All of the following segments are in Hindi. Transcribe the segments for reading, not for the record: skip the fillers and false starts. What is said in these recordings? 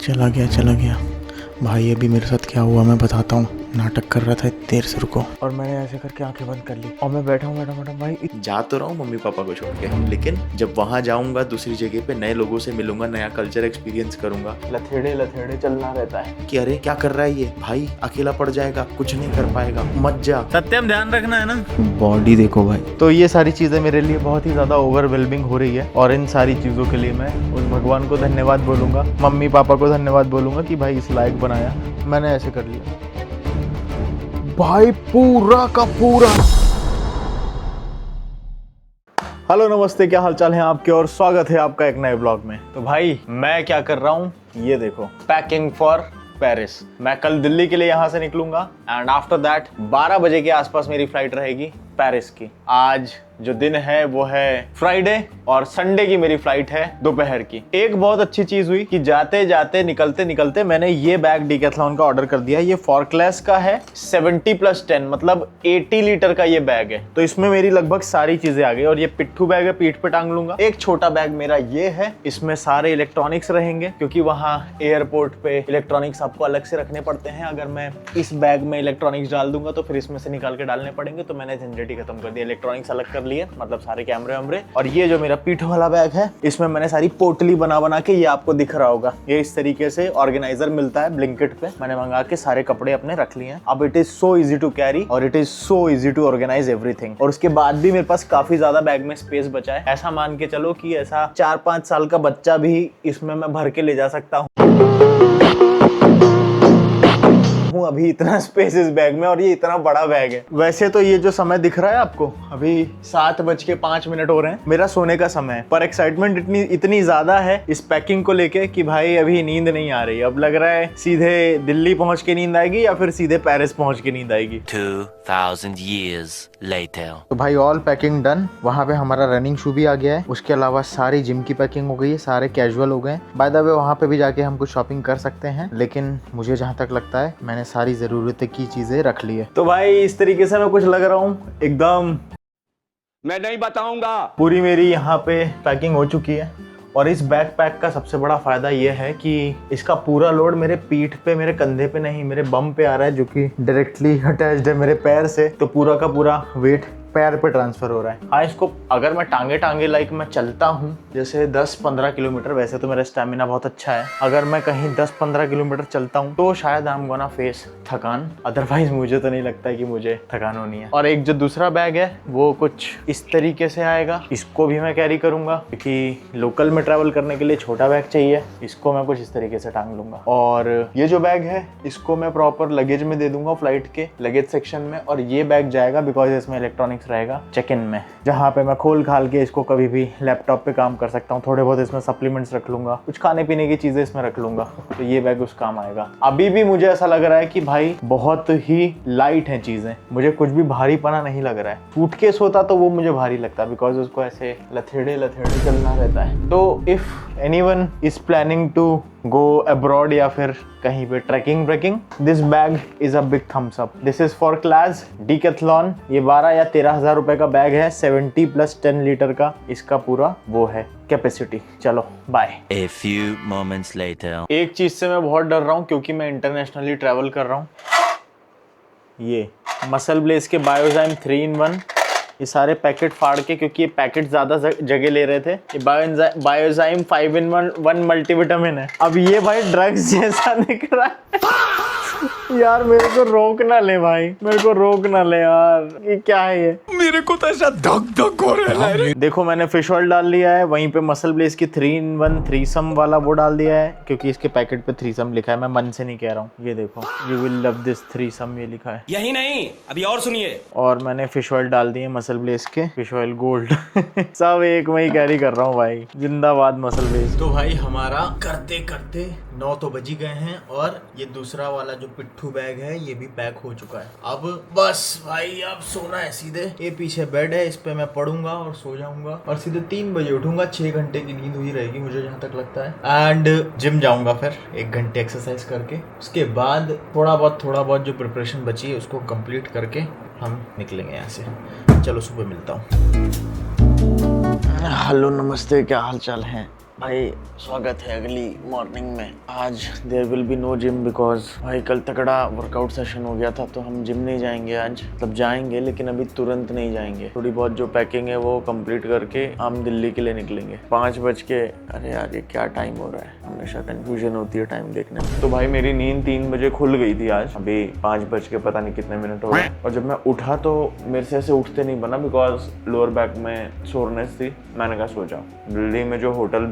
चला गया। भाई अभी मेरे साथ क्या हुआ मैं बताता हूँ। नाटक कर रहा था देर से, रुको। और मैंने ऐसे करके आंखें बंद कर ली और मैं बैठा हूँ भाई। जा तो रहा हूँ मम्मी पापा को छोड़ के, लेकिन जब वहाँ जाऊंगा दूसरी जगह पे नए लोगों से मिलूंगा, नया कल्चर एक्सपीरियंस करूंगा। लथेड़े चलना रहता है कि अरे क्या कर रहा है ये भाई, अकेला पड़ जाएगा, कुछ नहीं कर पाएगा, मत जा। सत्यम ध्यान रखना है ना। बॉडी देखो भाई। तो ये सारी चीजें मेरे लिए बहुत ही ज्यादा ओवरवेलमिंग हो रही है और इन सारी चीजों के लिए मैं उस भगवान को धन्यवाद बोलूंगा, मम्मी पापा को धन्यवाद बोलूंगा कि भाई इस लायक बनाया। मैंने ऐसे कर लिया भाई पूरा का पूरा। हेलो नमस्ते, क्या हालचाल है आपके और स्वागत है आपका एक नए ब्लॉग में। तो भाई मैं क्या कर रहा हूँ ये देखो, पैकिंग फॉर पेरिस। मैं कल दिल्ली के लिए यहाँ से निकलूंगा एंड आफ्टर दैट 12 बजे के आसपास मेरी फ्लाइट रहेगी पेरिस की। आज जो दिन है वो है फ्राइडे और संडे की मेरी फ्लाइट है दोपहर की। एक बहुत अच्छी चीज हुई कि जाते जाते निकलते निकलते मैंने ये बैग डिकैथलॉन का ऑर्डर कर दिया। ये फॉर्कलेस का है, 70+10 मतलब 80 लीटर का ये बैग है। तो इसमें मेरी लगभग सारी चीजें आ गई और ये पिट्ठू बैग है, पीठ पे टांग लूंगा। एक छोटा बैग मेरा ये है, इसमें सारे इलेक्ट्रॉनिक्स रहेंगे क्योंकि वहाँ एयरपोर्ट पे इलेक्ट्रॉनिक्स आपको अलग से रखने पड़ते हैं। अगर मैं इस बैग में इलेक्ट्रॉनिक्स डाल दूंगा तो फिर इसमें से निकाल के डालने पड़ेंगे, तो मैंने झंझट ही खत्म कर दिया। इलेक्ट्रॉनिक्स अलग कर लिए, मतलब सारे कैमरे वैमरे। और ये जो मेरा पीठ वाला बैग है इसमें मैंने सारी पोटली बना के, ये आपको दिख रहा होगा, ये इस तरीके से ऑर्गेनाइजर मिलता है ब्लिंकिट पे, मैंने मंगा के सारे कपड़े अपने रख लिए हैं। अब it is so easy to carry और it is so easy to organise everything. और उसके बाद भी मेरे पास काफी ज्यादा बैग में स्पेस बचा है। ऐसा मान के चलो कि ऐसा 4-5 साल का बच्चा भी इसमें मैं भर के ले जा सकता हूँ। अभी इतना स्पेस इस बैग में और ये इतना बड़ा बैग है। वैसे तो ये जो समय दिख रहा है आपको, अभी 7:05 हो रहे हैं, मेरा सोने का समय है। पर एक्साइटमेंट इतनी ज्यादा है इस पैकिंग को लेके कि भाई अभी नींद नहीं आ रही। अब लग रहा है सीधे दिल्ली पहुंच के नींद आएगी या फिर सीधे पेरिस पहुंच के नींद आएगी। 2000 years later. तो भाई ऑल पैकिंग डन। वहाँ पे हमारा रनिंग शू भी आ गया है। उसके अलावा सारी जिम की पैकिंग हो गई है, सारे कैजुअल हो गए। बाय द वे वहाँ पे भी जाके हम कुछ शॉपिंग कर सकते हैं, लेकिन मुझे जहाँ तक लगता है मैंने सारी जरूरत की चीजें रख ली है। तो भाई इस तरीके से मैं कुछ लग रहा हूँ एकदम, मैं नहीं बताऊंगा। पूरी मेरी यहाँ पे पैकिंग हो चुकी है। और इस बैकपैक का सबसे बड़ा फायदा ये है कि इसका पूरा लोड मेरे पीठ पे, मेरे कंधे पे नहीं, मेरे बम पे आ रहा है, जो कि डायरेक्टली अटैच्ड है मेरे पैर से। तो पूरा का पूरा वेट पैर पे ट्रांसफर हो रहा है। हाँ, इसको अगर मैं टांगे लाइक मैं चलता हूँ जैसे 10-15 किलोमीटर, वैसे तो मेरा स्टेमिना बहुत अच्छा है, अगर मैं कहीं 10-15 किलोमीटर चलता हूँ तो शायद आई एम गोना फेस थकान। अदरवाइज मुझे तो नहीं लगता है कि मुझे थकान होनी है। और एक जो दूसरा बैग है वो कुछ इस तरीके से आएगा, इसको भी मैं कैरी करूंगा क्योंकि लोकल में ट्रैवल करने के लिए छोटा बैग चाहिए। इसको मैं कुछ इस तरीके से टांग लूंगा। और ये जो बैग है इसको मैं प्रॉपर लगेज में दे दूंगा, फ्लाइट के लगेज सेक्शन में। और ये बैग जाएगा बिकॉज इसमें इलेक्ट्रॉनिक्स रहेगा चेक इन में, जहाँ पे मैं खोल खाल के इसको कभी भी लैपटॉप पे काम कर सकता हूँ। थोड़े बहुत इसमें सप्लीमेंट्स रख लूंगा, कुछ खाने पीने की चीजें इसमें रख लूंगा, तो ये बैग उस काम आएगा। अभी भी मुझे ऐसा लग रहा है कि भाई बहुत ही लाइट हैं चीजें, मुझे कुछ भी भारी पना नहीं लग रहा है। सूटकेस होता तो वो मुझे भारी लगता बिकॉज उसको ऐसे लथेड़े चलना रहता है। तो if anyone is planning to go abroad या फिर कहीं पे trekking, this bag is a big thumbs up. This is for class Decathlon. ये 12 या 13 हजार रुपए का बैग है, 70+10 लीटर का इसका पूरा वो है कैपेसिटी। चलो bye. A few moments later. एक चीज से मैं बहुत डर रहा हूँ क्योंकि मैं इंटरनेशनली ट्रैवल कर रहा हूँ। ये मसल ब्लेज के बायोजाइम 3-in-1, ये सारे पैकेट फाड़ के, क्योंकि ये पैकेट ज्यादा जगह ले रहे थे। ये बायोजाइम 5-in-1 मल्टीविटामिन है। अब ये भाई ड्रग्स जैसा दिख रहा है। यार मेरे को रोक ना ले भाई, मेरे को रोक ना ले यार, ये क्या है ये? मेरे को तो ऐसा धक हो रहा है। देखो मैंने फिश ऑयल डाल लिया है, वहीं पे मसल ब्लेज की 3-in-1 थ्रीसम वाला वो डाल दिया है, क्योंकि इसके पैकेट पे थ्रीसम लिखा है, मैं मन से नहीं कह रहा हूँ। ये देखो, you will love this threesome, ये लिखा है। यही नहीं, अभी और सुनिए। और मैंने फिश ऑयल डाल दिए मसल ब्लेज के, फिश ऑयल गोल्ड। सब एक में ही कैरी कर रहा हूँ भाई। जिंदाबाद मसल ब्लेज। तो भाई हमारा करते करते 9 तो बज ही गए हैं और ये दूसरा वाला जो पिट्ठू बैग है ये भी पैक हो चुका है। अब बस भाई अब सोना है सीधे। ये पीछे बेड है, इस पे मैं पढ़ूंगा और सो जाऊंगा और सीधे 3 बजे उठूंगा। 6 घंटे की नींद हुई रहेगी मुझे जहाँ तक लगता है। एंड जिम जाऊंगा फिर 1 घंटे एक्सरसाइज करके। उसके बाद थोड़ा बहुत जो प्रिपरेशन बची है उसको कंप्लीट करके हम निकलेंगे यहाँ से। चलो सुबह मिलता हूँ। हेलो नमस्ते, क्या हाल चाल है? भाई स्वागत है अगली मॉर्निंग में। आज there will be no gym because भाई कल तगड़ा वर्कआउट सेशन हो गया था, तो हम जिम नहीं जाएंगे आज। मतलब जाएंगे लेकिन अभी तुरंत नहीं जाएंगे, थोड़ी बहुत जो पैकिंग है वो कंप्लीट करके हम दिल्ली के लिए निकलेंगे 5 बज के। अरे यार ये क्या टाइम हो रहा है, हमेशा कंफ्यूजन होती है टाइम देखने में। तो भाई मेरी नींद 3 बजे खुल गई थी आज, अभी 5 बज के पता नहीं कितने मिनट हो रहे हैं। और जब मैं उठा तो मेरे से ऐसे उठते नहीं बना बिकॉज लोअर बैक में सोरनेस थी। मैंने कहा सो जाओ।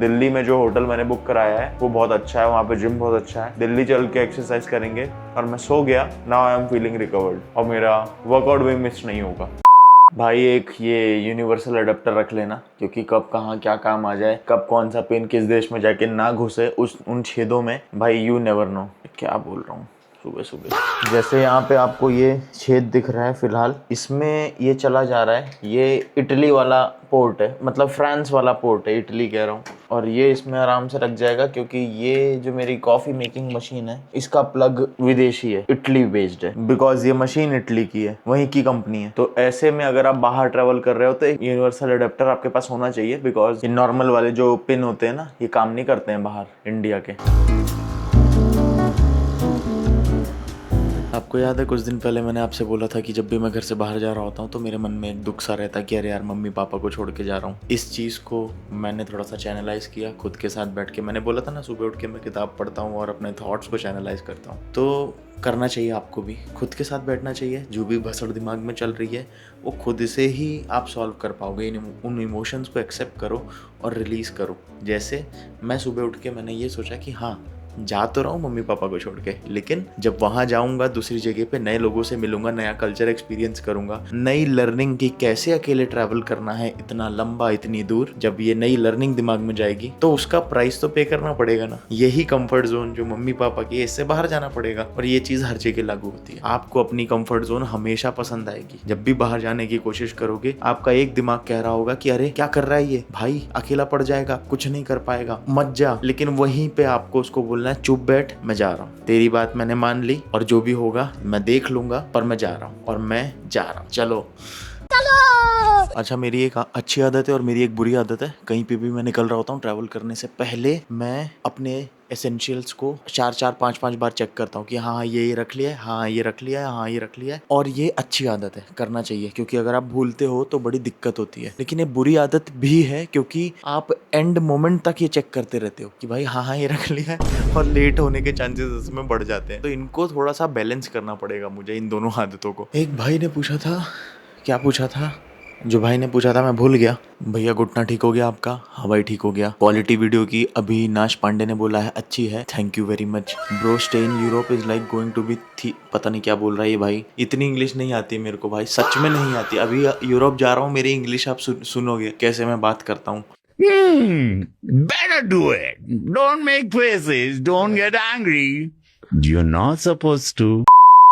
दिल्ली में जो होटल मैंने बुक कराया है वो बहुत अच्छा है, वहाँ पे जिम बहुत अच्छा है। दिल्ली चल के एक्सरसाइज करेंगे और मैं सो गया। Now I am feeling recovered और मेरा वर्कआउट भी मिस नहीं होगा। भाई एक ये यूनिवर्सल अडेप्टर रख लेना, क्योंकि कब कहाँ क्या काम आ जाए, कब कौन सा पेन किस देश में जाके ना घुसे उन छेदों में। भाई यू नेवर नो। क्या बोल रहा हूँ सुबह सुबह। जैसे यहाँ पे आपको ये छेद दिख रहा है फिलहाल, इसमें ये चला जा रहा है। ये इटली वाला पोर्ट है, मतलब फ्रांस वाला पोर्ट है, इटली कह रहा हूँ। और ये इसमें आराम से रख जाएगा, क्योंकि ये जो मेरी कॉफ़ी मेकिंग मशीन है इसका प्लग विदेशी है, इटली बेस्ड है। बिकॉज ये मशीन इटली की है, वहीं की कंपनी है। तो ऐसे में अगर आप बाहर ट्रेवल कर रहे हो तो यूनिवर्सल अडेप्टर आपके पास होना चाहिए, बिकॉज ये नॉर्मल वाले जो पिन होते हैं ना, ये काम नहीं करते हैं बाहर इंडिया के। आपको याद है कुछ दिन पहले मैंने आपसे बोला था कि जब भी मैं घर से बाहर जा रहा होता हूँ तो मेरे मन में एक दुख सा रहता है कि अरे यार मम्मी पापा को छोड़ के जा रहा हूँ। इस चीज़ को मैंने थोड़ा सा चैनलाइज किया खुद के साथ बैठ के। मैंने बोला था ना सुबह उठ के मैं किताब पढ़ता हूँ और अपने थॉट्स को चैनलाइज करता हूँ। तो करना चाहिए आपको भी, खुद के साथ बैठना चाहिए। जो भी भसड़ दिमाग में चल रही है वो खुद से ही आप सॉल्व कर पाओगे। उन इमोशंस को एक्सेप्ट करो और रिलीज़ करो। जैसे मैं सुबह उठ के मैंने ये सोचा कि हाँ जा तो रहा हूँ मम्मी पापा को छोड़ के, लेकिन जब वहाँ जाऊँगा दूसरी जगह पे नए लोगों से मिलूंगा, नया कल्चर एक्सपीरियंस करूँगा, नई लर्निंग की कैसे अकेले ट्रैवल करना है इतना लंबा इतनी दूर। जब ये नई लर्निंग दिमाग में जाएगी तो उसका प्राइस तो पे करना पड़ेगा ना। यही कंफर्ट जोन जो मम्मी पापा की है, इससे बाहर जाना पड़ेगा। और ये चीज़ हर जगह लागू होती है। आपको अपनी कंफर्ट जोन हमेशा पसंद आएगी। जब भी बाहर जाने की कोशिश करोगे आपका एक दिमाग कह रहा होगा कि अरे क्या कर रहा है ये भाई, अकेला पड़ जाएगा, कुछ नहीं कर पाएगा, मत जा। लेकिन वहीं पे आपको उसको बोलना है चुप बैठ, मैं जा रहा हूँ, तेरी बात मैंने मान ली और जो भी होगा मैं देख लूंगा, पर मैं जा रहा हूँ और मैं जा रहा हूँ, चलो। अच्छा मेरी एक अच्छी आदत है और मेरी एक बुरी आदत है। कहीं पे भी मैं निकल रहा होता हूँ ट्रैवल करने से पहले मैं अपने एसेंशियल्स को 4-4, 5-5 बार चेक करता हूँ कि हाँ ये रख लिया है, हाँ ये रख लिया है, हाँ ये रख लिया है। और ये अच्छी आदत है, करना चाहिए, क्योंकि अगर आप भूलते हो तो बड़ी दिक्कत होती है। लेकिन ये बुरी आदत भी है, क्योंकि आप एंड मोमेंट तक ये चेक करते रहते हो कि भाई हाँ ये रख लिया है, और लेट होने के चांसेस इसमें बढ़ जाते हैं। तो इनको थोड़ा सा बैलेंस करना पड़ेगा मुझे, इन दोनों आदतों को। एक भाई ने पूछा था, क्या पूछा था, जो भाई ने पूछा था मैं भूल गया। भैया घुटना ठीक हो गया आपका? हाँ भाई ठीक हो गया। क्वालिटी वीडियो की अविनाश पांडे ने बोला है अच्छी है, thank you very much bro. Stay in Europe is like going to be पता नहीं क्या बोल रहा है ये भाई। इतनी इंग्लिश नहीं आती मेरे को भाई, सच में नहीं आती। अभी यूरोप जा रहा हूँ, मेरी इंग्लिश आप सुनोगे कैसे मैं बात करता हूँ। Better do it. Don't make faces. Don't get angry. You're not supposed to.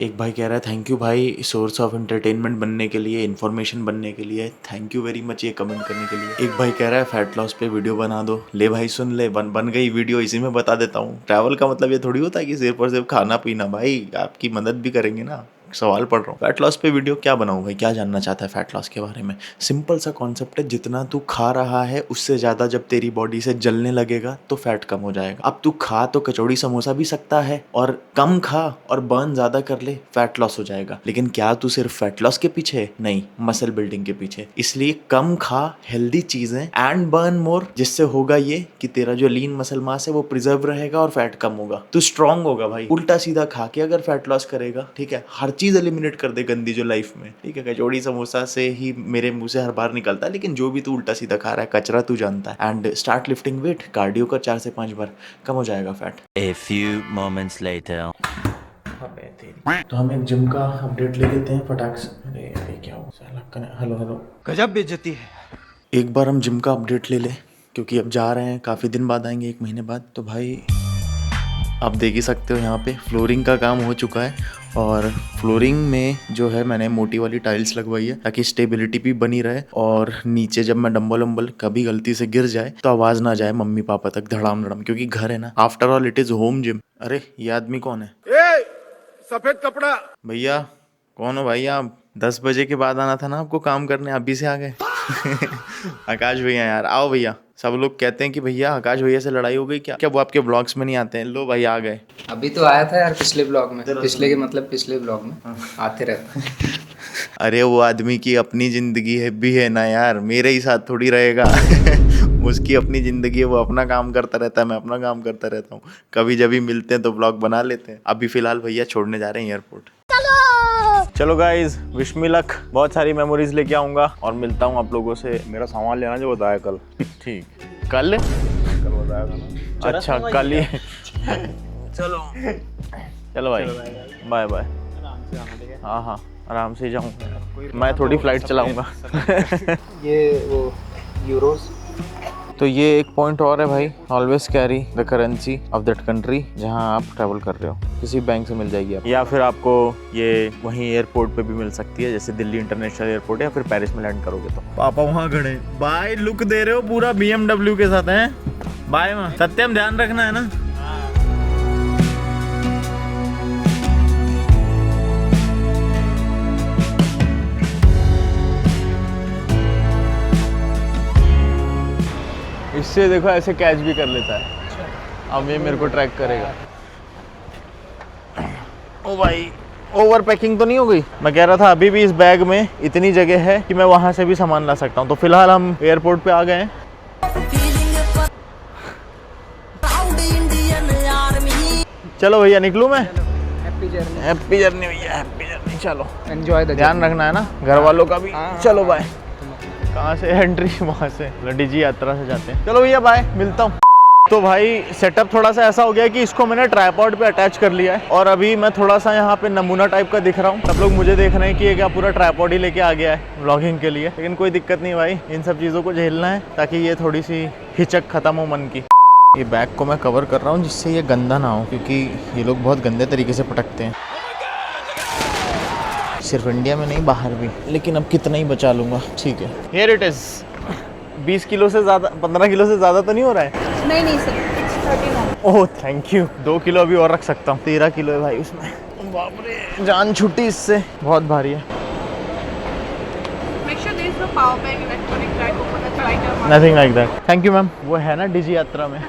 एक भाई कह रहा है थैंक यू भाई सोर्स ऑफ एंटरटेनमेंट बनने के लिए, इन्फॉर्मेशन बनने के लिए, थैंक यू वेरी मच ये कमेंट करने के लिए। एक भाई कह रहा है फैट लॉस पे वीडियो बना दो। ले भाई सुन ले, बन गई वीडियो, इसी में बता देता हूँ। ट्रैवल का मतलब ये थोड़ी होता है कि सिर्फ और सिर्फ खाना पीना, भाई आपकी मदद भी करेंगे ना। सवाल पढ़ रहा हूँ, फैट लॉस पे वीडियो क्या बनाऊँ भाई? क्या जानना चाहता है फैट लॉस के बारे में? सिंपल सा कॉन्सेप्ट है, जितना तू खा रहा है उससे ज़्यादा जब तेरी बॉडी से जलने लगेगा तो फैट कम हो जाएगा। अब तू खा तो कचौड़ी समोसा भी सकता है, और कम खा और बर्न ज़्यादा कर ले, फैट लॉस हो जाएगा। लेकिन क्या तू सिर्फ फैट लॉस के पीछे? नहीं, मसल बिल्डिंग के पीछे। इसलिए कम खा हेल्दी चीज़ें एंड बर्न मोर, जिससे होगा ये कि तेरा जो लीन मसल मास है वो प्रिजर्व रहेगा और फैट कम होगा। तू स्ट्रांग होगा भाई। उल्टा सीधा खा के अगर फैट लॉस करेगा, ठीक है, हर चीज़ एलिमिनेट कर दे गंदी जो लाइफ में, ठीक है। कचौड़ी समोसा से ही मेरे मुंह से हर बार निकलता है, लेकिन जो भी तू उल्टा सीधा खा रहा है कचरा तू जानता है। And start lifting wait, cardio कर 4 से 5 बार, कम हो जाएगा fat. A few moments later. तो हम एक जिम का अपडेट ले लेते हैं फटाक से। अरे अरे क्या हो, हेलो हेलो, गजब बेइज्जती है। एक बार हम जिम का अपडेट ले लें, क्योंकि अब जा रहे हैं, काफ़ी दिन बाद आएंगे, 1 महीने बाद। तो भाई आप देख ही सकते हो यहाँ पे फ्लोरिंग का काम हो चुका है, और फ्लोरिंग में जो है मैंने मोटी वाली टाइल्स लगवाई है ताकि स्टेबिलिटी भी बनी रहे, और नीचे जब मैं डंबल वंबल कभी गलती से गिर जाए तो आवाज़ ना जाए मम्मी पापा तक धड़ाम धड़ाम, क्योंकि घर है ना, after all it is home gym. अरे ये आदमी कौन है? सफेद कपड़ा। भैया कौन हो भाई आप? 10 बजे के बाद आना था ना आपको काम करने, अभी से आ गए। आकाश भैया यार, आओ भैया सब लोग कहते हैं कि भैया आकाश भैया से लड़ाई हो गई क्या? क्या वो आपके ब्लॉग्स में नहीं आते हैं? लो भाई आ गए। अभी तो आया था यार पिछले ब्लॉग में, पिछले ब्लॉग में आते रहता है। अरे वो आदमी की अपनी जिंदगी है भी है ना यार, मेरे ही साथ थोड़ी रहेगा। उसकी अपनी जिंदगी है, वो अपना काम करता रहता है, मैं अपना काम करता रहता हूँ। कभी जब भी मिलते हैं तो ब्लॉग बना लेते हैं। अभी फिलहाल भैया छोड़ने जा रहे हैं एयरपोर्ट। चलो गाइज, विश मी लक। बहुत सारी मेमोरीज लेके आऊंगा और मिलता हूँ आप लोगों से। मेरा सामान लेना जो बताया कल। ठीक, कल बताया था ना। अच्छा कल ही। चलो भाई, बाय बाय। हाँ हाँ, आराम से जाऊँगा मैं, थोड़ी फ्लाइट चलाऊँगा। ये वो यूरोस। तो ये एक पॉइंट और है भाई, always carry the currency of that country जहाँ आप ट्रैवल कर रहे हो। किसी बैंक से मिल जाएगी आप, या फिर आपको ये वहीं एयरपोर्ट पे भी मिल सकती है, जैसे दिल्ली इंटरनेशनल एयरपोर्ट, या फिर पेरिस में लैंड करोगे तो। पापा वहाँ खड़े, बाय लुक दे रहे हो पूरा BMW के साथ हैं। बाय माँ, सत्यम ध्यान रखना है ना। इससे देखो ऐसे कैच भी कर लेता है। अब ये मेरे को ट्रैक करेगा। ओ भाई, ओवर पैकिंग तो नहीं हो गई? मैं कह रहा था अभी भी इस बैग में इतनी जगह है कि मैं वहां से भी सामान ला सकता हूँ। तो फिलहाल हम एयरपोर्ट पे आ गए हैं। चलो भैया निकलूं मैं? हैप्पी जर्नी भैया, हैप्पी जर्नी। चलो एंजॉय द ध्यान रखना है ना घर वालों का भी। चलो बाय। कहाँ से एंट्री? वहाँ से डीजी यात्रा से जाते हैं। चलो भैया बाय, मिलता हूँ। तो भाई सेटअप थोड़ा सा ऐसा हो गया कि इसको मैंने ट्राइपॉड पे अटैच कर लिया है और अभी मैं थोड़ा सा यहाँ पे नमूना टाइप का दिख रहा हूँ। सब लोग मुझे देख रहे हैं कि ये क्या पूरा ट्राइपॉड ही लेके आ गया है व्लॉगिंग के लिए। लेकिन कोई दिक्कत नहीं भाई, इन सब चीज़ों को झेलना है ताकि ये थोड़ी सी हिचक खत्म हो मन की। ये बैग को मैं कवर कर रहा हूँ जिससे ये गंदा ना हो, क्योंकि ये लोग बहुत गंदे तरीके से पटकते हैं। सिर्फ इंडिया में नहीं, बाहर भी। लेकिन अब कितना ही बचा लूँगा। ठीक है, हियर इट इज़। 20 किलो से ज़्यादा, 15 किलो से ज़्यादा तो नहीं हो रहा है? नहीं sir, 13। Oh thank you. 2 kilo अभी और रख सकता हूँ। 13 किलो है भाई उसमें। बाप रे, जान छुट्टी इससे, बहुत भारी है। Nothing like that. Thank you ma'am. वो है ना डीजी यात्रा में।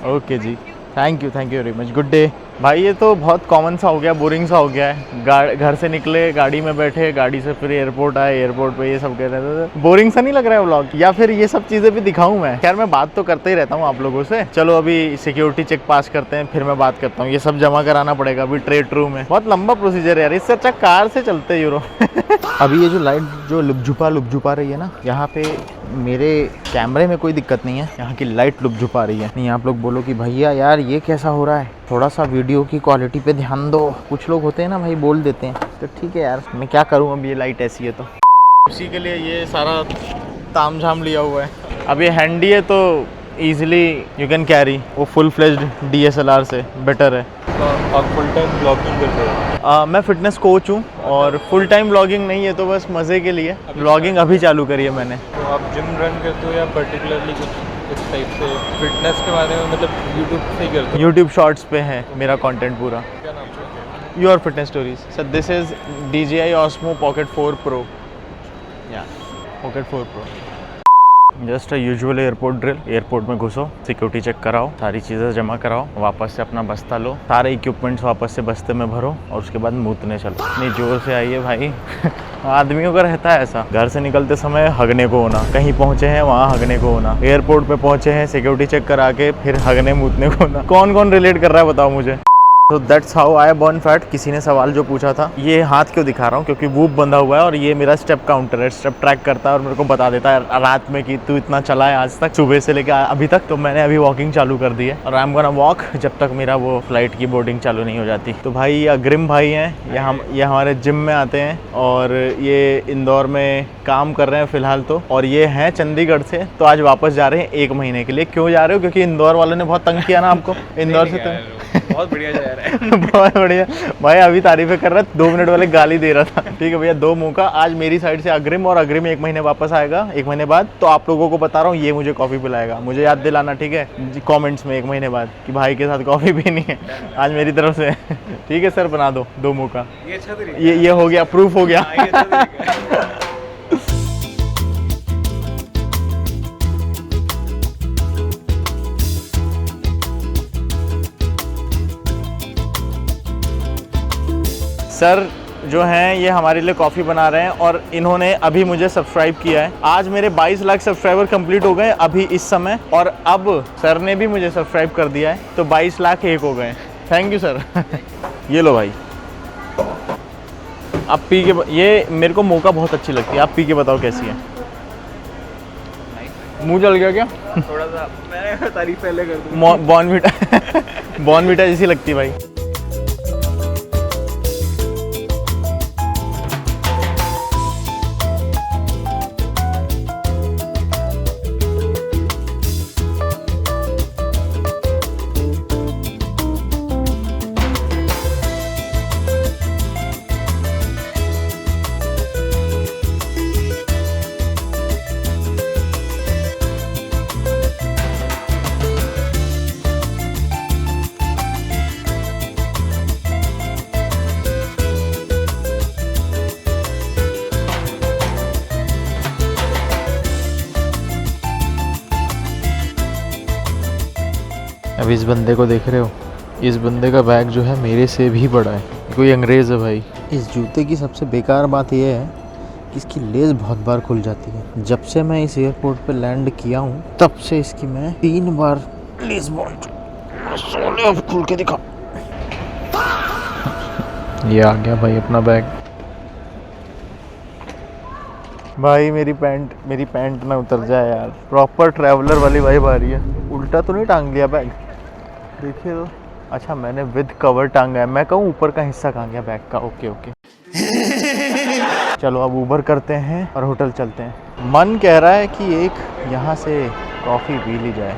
Okay ji, thank you very much. Good day. भाई ये तो बहुत कॉमन सा हो गया, बोरिंग सा हो गया है। घर से निकले, गाड़ी में बैठे, गाड़ी से फिर एयरपोर्ट आए, एयरपोर्ट पे ये सब कह रहे थे। बोरिंग सा नहीं लग रहा है व्लॉग? या फिर ये सब चीज़ें भी दिखाऊं मैं? खैर मैं बात तो करते ही रहता हूँ आप लोगों से। चलो अभी सिक्योरिटी चेक पास करते हैं, फिर मैं बात करता हूँ। ये सब जमा कराना पड़ेगा अभी ट्रेड रूम में। बहुत लंबा प्रोसीजर है यार, इससे अच्छा कार से चलते यूरो। अभी ये जो लाइट जो लुपझुपा रही है ना, यहाँ पे मेरे कैमरे में कोई दिक्कत नहीं है, यहाँ की लाइट लुपझुपा रही है। नहीं आप लोग बोलो कि भैया यार ये कैसा हो रहा है, थोड़ा सा वीडियो की क्वालिटी पे ध्यान दो। कुछ लोग होते हैं ना भाई, बोल देते हैं। तो ठीक है यार, मैं क्या करूँ, अब ये लाइट ऐसी है तो। उसी के लिए ये सारा तामझाम लिया हुआ है। अब ये हैंडी है तो ईजिली यू कैन कैरी। वो फुल फ्लेज्ड DSLR से बेटर है। आप फुल टाइम ब्लॉगिंग कर रहे हो? मैं फिटनेस कोच हूँ और फुल टाइम ब्लॉगिंग नहीं है, तो बस मज़े के लिए ब्लॉगिंग अभी चालू करी है मैंने। तो आप जिम रन करते हो या पर्टिकुलरली कुछ इस टाइप से फिटनेस के बारे में, मतलब यूट्यूब से ही करते हो? यूट्यूब शॉर्ट्स पे है मेरा कंटेंट पूरा। क्या नाम है? Your fitness stories. Sir this is DJI Osmo Pocket 4 Pro। या Pocket 4 Pro। Just usual airport drill. Airport में घुसो, सिक्योरिटी चेक कराओ, सारी चीज़ें जमा कराओ, वापस से अपना बस्ता लो, सारे इक्विपमेंट्स वापस से बस्ते में भरो और उसके बाद मूतने चलो। इतनी जोर से आइए भाई। आदमियों का रहता है ऐसा, घर से निकलते समय हगने को होना, कहीं पहुंचे हैं वहाँ हगने को होना, एयरपोर्ट पे पहुंचे हैं सिक्योरिटी चेक करा के फिर हगने मूतने को होना। कौन कौन रिलेट कर रहा है बताओ मुझे। तो that's how I burn fat. किसी ने सवाल जो पूछा था, ये हाथ क्यों दिखा रहा हूँ, क्योंकि वूप बंधा हुआ है और ये मेरा स्टेप काउंटर है। स्टेप ट्रैक करता है और मेरे को बता देता है रात में कि तू इतना चला है आज तक, सुबह से लेकर अभी तक। तो मैंने अभी वॉकिंग चालू कर दी है और आई एम गोना वॉक जब तक मेरा वो फ्लाइट की बोर्डिंग चालू नहीं हो जाती। तो भाई ये अग्रिम भाई हैं, ये हमारे जिम में आते हैं और ये इंदौर में काम कर रहे हैं फिलहाल तो। और ये हैं चंडीगढ़ से, तो आज वापस जा रहे हैं 1 महीने के लिए। क्यों जा रहे हो? क्योंकि इंदौर वालों ने बहुत तंग किया ना आपको। इंदौर से तो बहुत बढ़िया जा रहा है। बहुत बढ़िया भाई, अभी तारीफें कर रहा है, 2 मिनट वाले गाली दे रहा था। ठीक है भैया, 2 मौका आज मेरी साइड से अग्रिम, और अग्रिम 1 महीने वापस आएगा, 1 महीने बाद। तो आप लोगों को बता रहा हूँ, ये मुझे कॉफी पिलाएगा। मुझे याद दिलाना ठीक है कमेंट्स में 1 महीने बाद कि भाई के साथ कॉफी पीनी है आज मेरी तरफ से। ठीक है सर, बना दो 2 मौका। ये हो गया, प्रूफ हो गया। सर जो हैं ये हमारे लिए कॉफ़ी बना रहे हैं और इन्होंने अभी मुझे सब्सक्राइब किया है। आज मेरे 22 लाख सब्सक्राइबर कंप्लीट हो गए अभी इस समय, और अब सर ने भी मुझे सब्सक्राइब कर दिया है, तो 22 लाख 1 हो गए। Thank you sir. ये लो भाई, आप पी के ये मेरे को मोका बहुत अच्छी लगती है, आप पी के बताओ कैसी है। मुंह जल गया क्या? थोड़ा सा मैं तारीफ पहले कर दूँ। बॉर्नविटा बॉर्नविटा जैसी लगती है भाई। अब इस बंदे को देख रहे हो, इस बंदे का बैग जो है मेरे से भी बड़ा है, कोई अंग्रेज़ है भाई। इस जूते की सबसे बेकार बात यह है कि इसकी लेस बहुत बार खुल जाती है। जब से मैं इस एयरपोर्ट पे लैंड किया हूँ तब से इसकी मैं 3 बार लेस बांध चुका। अब खुल के दिखा। ये आ गया भाई अपना बैग। भाई मेरी पैंट ना उतर जाए यार। प्रॉपर ट्रैवलर वाली वाइब आ रही है। उल्टा तो नहीं टांग लिया बैग? देखिए तो, अच्छा मैंने विद कवर टांगा है। मैं कहूँ ऊपर का हिस्सा कहाँ गया बैग का? Okay okay. चलो अब ऊबर करते हैं और होटल चलते हैं। मन कह रहा है कि एक यहाँ से कॉफ़ी पी ली जाए,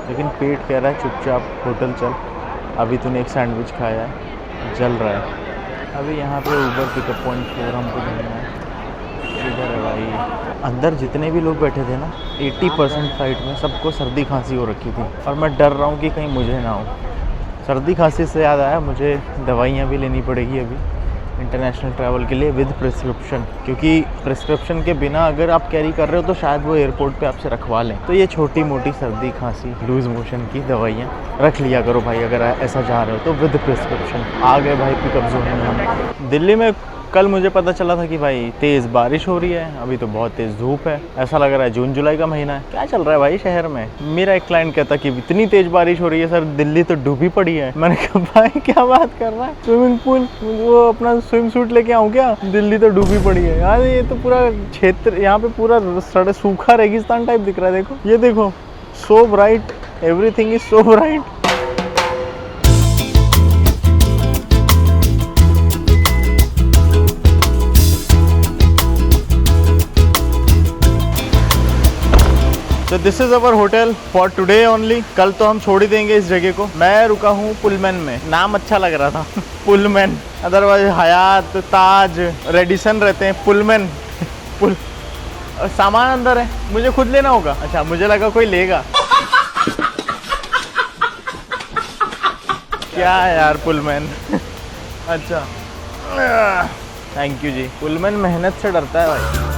लेकिन पेट कह रहा है चुपचाप होटल चल। अभी तूने एक सैंडविच खाया है, जल रहा है। अभी यहाँ पे ऊबर पिकअप पॉइंट 4 हमको ढूंढना है। इधर है भाई। अंदर जितने भी लोग बैठे थे ना, 80% फ्लाइट में सबको सर्दी खांसी हो रखी थी, और मैं डर रहा हूँ कि कहीं मुझे ना हो। सर्दी खांसी से याद आया, मुझे दवाइयाँ भी लेनी पड़ेगी अभी इंटरनेशनल ट्रैवल के लिए विद प्रिस्क्रिप्शन, क्योंकि प्रिस्क्रिप्शन के बिना अगर आप कैरी कर रहे हो तो शायद वो एयरपोर्ट पे आपसे रखवा लें। तो ये छोटी मोटी सर्दी खांसी लूज मोशन की दवाइयाँ रख लिया करो भाई, अगर ऐसा जा रहे हो तो विद प्रिस्क्रिप्शन। आ गए भाई पिकअप जोन में हम। दिल्ली में कल मुझे पता चला था कि भाई तेज़ बारिश हो रही है, अभी तो बहुत तेज़ धूप है। ऐसा लग रहा है जून जुलाई का महीना है। क्या चल रहा है भाई शहर में? मेरा एक क्लाइंट कहता कि इतनी तेज़ बारिश हो रही है सर, दिल्ली तो डूबी पड़ी है। मैंने कहा भाई क्या बात कर रहा है, स्विमिंग पूल वो अपना स्विम सूट लेके आऊँ क्या? दिल्ली तो डूबी पड़ी है यार। ये तो पूरा क्षेत्र यहाँ पे पूरा सड़क सूखा रेगिस्तान टाइप दिख रहा है। देखो ये देखो, so bright, everything is so bright. तो this is our hotel for today only. कल तो हम छोड़ ही देंगे इस जगह को। मैं रुका हूँ पुलमैन में, नाम अच्छा लग रहा था पुलमैन। अदरवाइज हयात, ताज, रेडिसन रहते हैं, पुलमैन पुल। सामान अंदर है, मुझे खुद लेना होगा? अच्छा मुझे लगा कोई लेगा। क्या यार पुलमैन। अच्छा थैंक यू जी। पुलमैन मेहनत से डरता है भाई।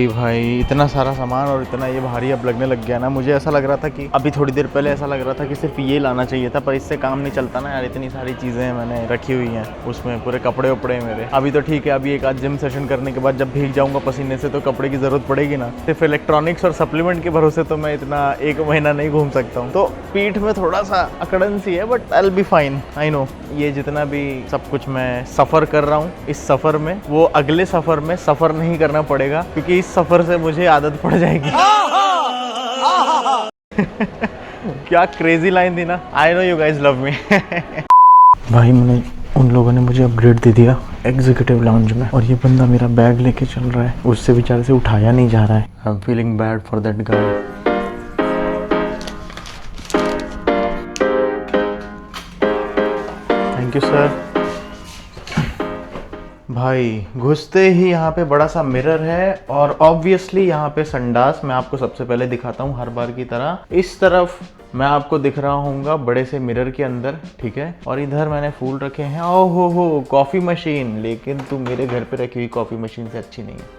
भाई इतना सारा सामान और इतना ये भारी अब लगने लग गया ना। मुझे ऐसा लग रहा था कि अभी थोड़ी देर पहले ऐसा लग रहा था कि सिर्फ ये लाना चाहिए था, पर इससे काम नहीं चलता ना यार। इतनी सारी चीज़ें मैंने रखी हुई हैं, उसमें पूरे कपड़े वपड़े मेरे। अभी तो ठीक है, अभी एक आध जिम सेशन करने के बाद जब भीग जाऊंगा पसीने से तो कपड़े की ज़रूरत पड़ेगी ना। सिर्फ इलेक्ट्रॉनिक्स और सप्लीमेंट के भरोसे तो मैं इतना 1 महीना नहीं घूम सकता हूँ। तो पीठ में थोड़ा सा अकड़न सी है, but I will be fine. I know ये जितना भी सब कुछ मैं सफ़र कर रहा हूँ, इस सफ़र में वो अगले सफ़र में सफ़र नहीं करना पड़ेगा, क्योंकि इस सफ़र से मुझे आदत पड़ जाएगी। क्या क्रेजी लाइन थी ना। I know you guys love me. भाई मैंने उन लोगों ने मुझे अपग्रेड दे दिया एग्जीक्यूटिव लाउंज में, और ये बंदा मेरा बैग लेके चल रहा है, उससे बेचारे से उठाया नहीं जा रहा है। I am feeling bad for that guy. Thank you sir. भाई घुसते ही यहाँ पे बड़ा सा मिरर है, और ऑब्वियसली यहाँ पे संडास मैं आपको सबसे पहले दिखाता हूँ हर बार की तरह। इस तरफ मैं आपको दिख रहा हूँगा बड़े से मिरर के अंदर, ठीक है। और इधर मैंने फूल रखे हैं। ओ हो कॉफ़ी मशीन, लेकिन तू मेरे घर पे रखी हुई कॉफ़ी मशीन से अच्छी नहीं है।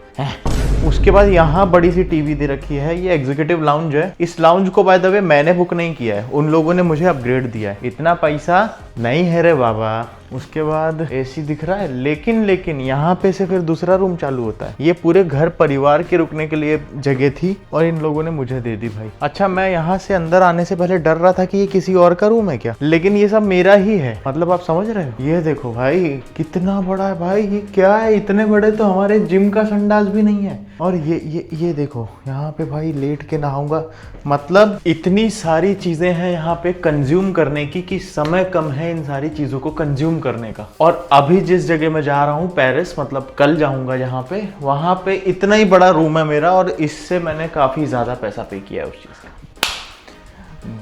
उसके बाद यहाँ बड़ी सी टीवी दे रखी है, ये एग्जीक्यूटिव लाउंज है। इस लाउंज को बाय द वे मैंने बुक नहीं किया है, उन लोगों ने मुझे अपग्रेड दिया है, इतना पैसा नहीं है रे बाबा। उसके बाद एसी दिख रहा है, लेकिन यहाँ पे से फिर दूसरा रूम चालू होता है। ये पूरे घर परिवार के रुकने के लिए जगह थी और इन लोगों ने मुझे दे दी भाई। अच्छा, मैं यहाँ से अंदर आने से पहले डर रहा था कि ये किसी और का रूम है क्या, लेकिन ये सब मेरा ही है। मतलब आप समझ रहे हो, ये देखो भाई कितना बड़ा है भाई, ये क्या है, इतने बड़े तो हमारे जिम का संडास भी नहीं है। और ये देखो यहाँ पे भाई लेट के नहाऊंगा। मतलब इतनी सारी चीजें हैं यहाँ पे कंज्यूम करने की कि समय कम है इन सारी चीजों को कंज्यूम करने का। और अभी जिस जगह मैं जा रहा हूँ पेरिस, मतलब कल जाऊंगा जहाँ पे, वहां पे इतना ही बड़ा रूम है मेरा और इससे मैंने काफी ज्यादा पैसा पे किया है उस चीज का।